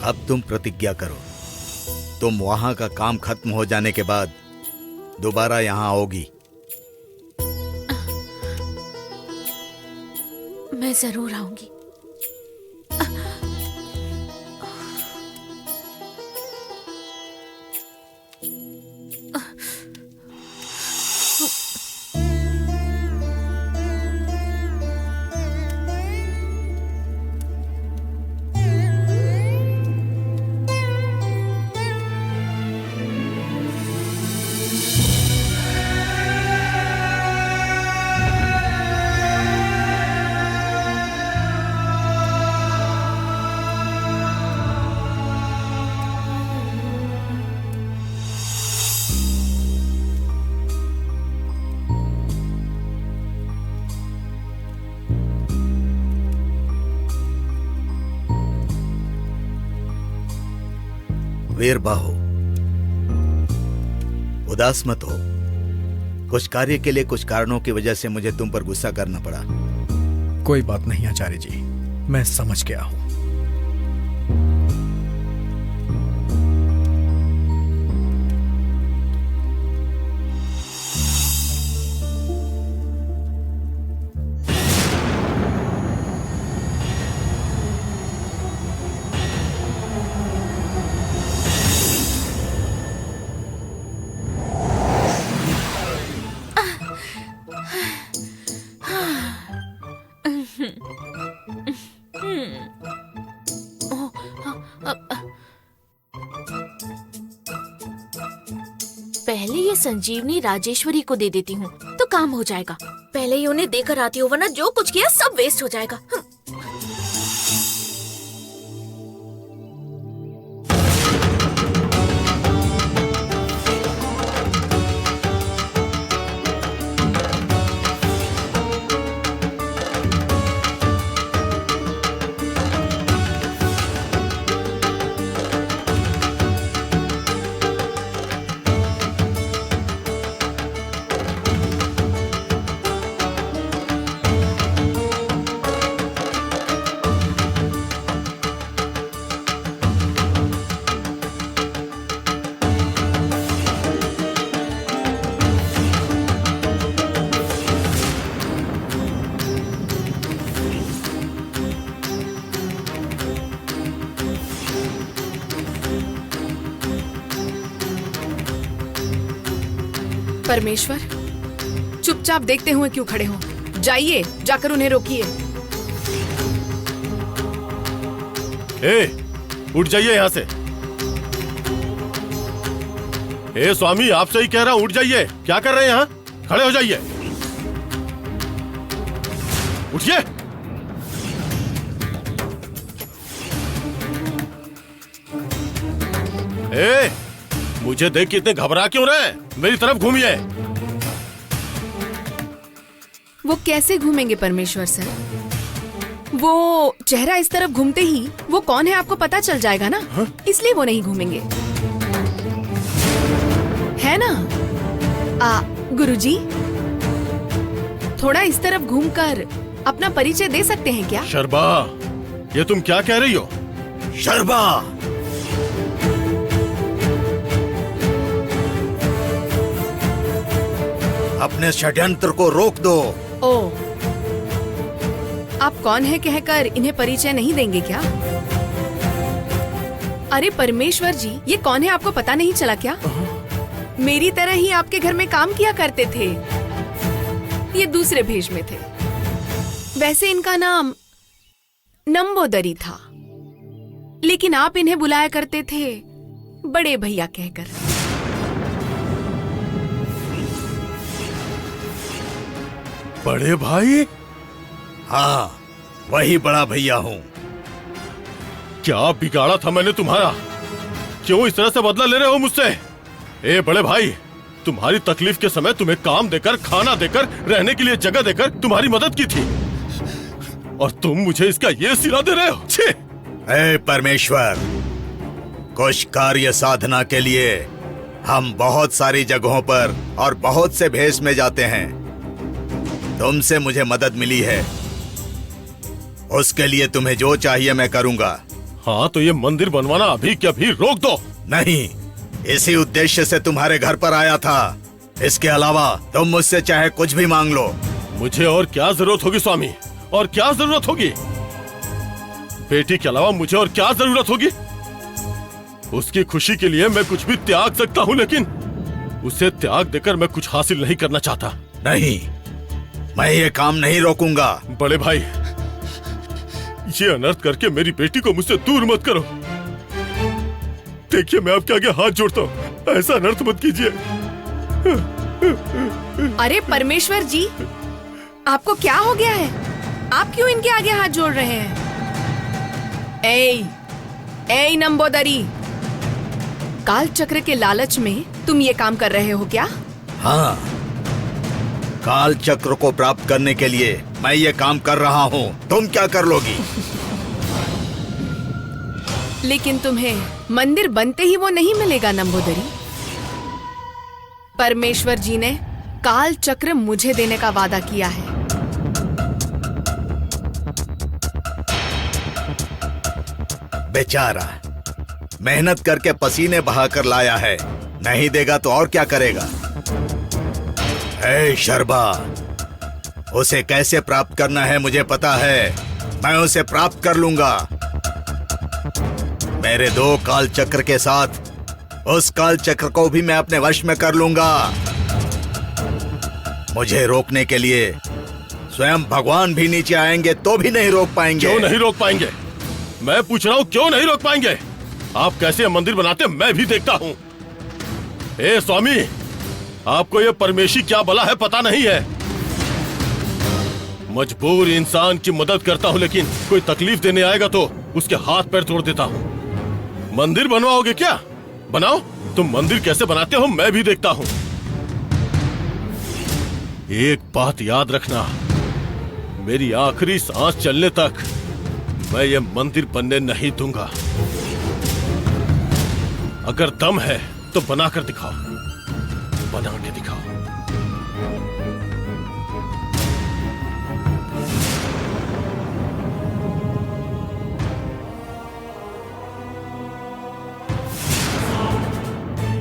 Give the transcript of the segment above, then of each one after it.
अब तुम प्रतिज्ञा करो, तुम वहां का काम खत्म हो जाने के बाद दोबारा यहाँ आओगी। मैं जरूर आऊंगी। वीर बाहो, उदास मत हो। कुछ कार्य के लिए कुछ कारणों की वजह से मुझे तुम पर गुस्सा करना पड़ा। कोई बात नहीं आचार्य जी, मैं समझ गया हूं। पहले ये संजीवनी राजेश्वरी को दे देती हूँ तो काम हो जाएगा। पहले ही उन्हें देकर आती हूँ, वरना जो कुछ किया सब वेस्ट हो जाएगा। परमेश्वर, चुपचाप देखते हुए क्यों खड़े हो? जाइए, जाकर उन्हें रोकिए। उठ जाइए यहाँ से। स्वामी, आपसे ही कह रहा हूँ, उठ जाइए। क्या कर रहे हैं यहाँ? खड़े हो जाइए। उठिए। मुझे देख के इतने घबरा क्यों रहे? मेरी तरफ घूमिए। वो कैसे घूमेंगे परमेश्वर सर? वो चेहरा इस तरफ घूमते ही वो कौन है आपको पता चल जाएगा ना। इसलिए वो नहीं घूमेंगे, है ना? गुरुजी, थोड़ा इस तरफ घूमकर अपना परिचय दे सकते हैं क्या? शर्बा, ये तुम क्या कह रही हो? शर्बा, अपने षड्यंत्र को रोक दो। ओ, आप कौन है कहकर इन्हें परिचय नहीं देंगे क्या? अरे परमेश्वर जी, ये कौन है आपको पता नहीं चला क्या? मेरी तरह ही आपके घर में काम किया करते थे। ये दूसरे भेष में थे। वैसे इनका नाम नंबोदरी था, लेकिन आप इन्हें बुलाया करते थे बड़े भैया कहकर। बड़े भाई? हाँ, वही बड़ा भैया हूँ। क्या बिगाड़ा था मैंने तुम्हारा? क्यों इस तरह से बदला ले रहे हो मुझसे? बड़े भाई, तुम्हारी तकलीफ के समय तुम्हें काम देकर, खाना देकर, रहने के लिए जगह देकर तुम्हारी मदद की थी, और तुम मुझे इसका ये सिला दे रहे हो? छे! परमेश्वर, कुछ कार्य साधना के लिए हम बहुत सारी जगहों पर और बहुत से भेष में जाते हैं। तुमसे मुझे मदद मिली है, उसके लिए तुम्हें जो चाहिए मैं करूंगा। हाँ तो ये मंदिर बनवाना अभी के अभी रोक दो। नहीं, इसी उद्देश्य से तुम्हारे घर पर आया था। इसके अलावा तुम मुझसे चाहे कुछ भी मांग लो। मुझे और क्या जरूरत होगी स्वामी, और क्या जरूरत होगी? बेटी के अलावा मुझे और क्या जरूरत होगी? उसकी खुशी के लिए मैं कुछ भी त्याग सकता हूँ, लेकिन उसे त्याग देकर मैं कुछ हासिल नहीं करना चाहता। नहीं, मैं ये काम नहीं रोकूंगा। बड़े भाई, ये अनर्थ करके मेरी बेटी को मुझसे दूर मत करो। देखिए, मैं आपके आगे हाथ जोड़ता हूँ, ऐसा अनर्थ मत कीजिए। अरे परमेश्वर जी, आपको क्या हो गया है? आप क्यों इनके आगे हाथ जोड़ रहे हैं? ए नंबोदरी, काल चक्र के लालच में तुम ये काम कर रहे हो क्या? हाँ, काल चक्र को प्राप्त करने के लिए मैं ये काम कर रहा हूँ। तुम क्या कर लोगी? लेकिन तुम्हें मंदिर बनते ही वो नहीं मिलेगा नंबोदरी। परमेश्वर जी ने काल चक्र मुझे देने का वादा किया है। बेचारा मेहनत करके पसीने बहाकर लाया है, नहीं देगा तो और क्या करेगा? ए शर्बा, उसे कैसे प्राप्त करना है मुझे पता है। मैं उसे प्राप्त कर लूंगा। मेरे 2 काल चक्र के साथ उस काल चक्र को भी मैं अपने वश में कर लूंगा। मुझे रोकने के लिए स्वयं भगवान भी नीचे आएंगे तो भी नहीं रोक पाएंगे। क्यों नहीं रोक पाएंगे? मैं पूछ रहा हूँ, क्यों नहीं रोक पाएंगे? आप कैसे मंदिर बनाते मैं भी देखता हूँ। ए स्वामी, आपको ये परमेशी क्या बला है पता नहीं है। मजबूर इंसान की मदद करता हूँ, लेकिन कोई तकलीफ देने आएगा तो उसके हाथ पैर तोड़ देता हूँ। मंदिर बनवाओगे क्या? बनाओ। तुम मंदिर कैसे बनाते हो मैं भी देखता हूँ। एक बात याद रखना, मेरी आखिरी सांस चलने तक मैं ये मंदिर बनने नहीं दूंगा। अगर दम है तो बना कर दिखाओ, बना के दिखाओ।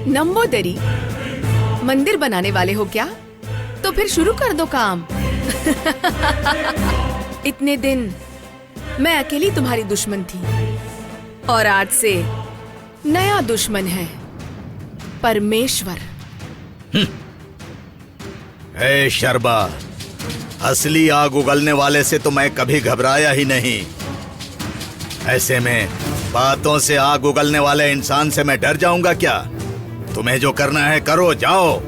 नंबोदरी, मंदिर बनाने वाले हो क्या? तो फिर शुरू कर दो काम। इतने दिन मैं अकेली तुम्हारी दुश्मन थी, और आज से नया दुश्मन है, परमेश्वर। हे शर्बा, असली आग उगलने वाले से तो मैं कभी घबराया ही नहीं। ऐसे में बातों से आग उगलने वाले इंसान से मैं डर जाऊंगा क्या? तुम्हें जो करना है करो, जाओ।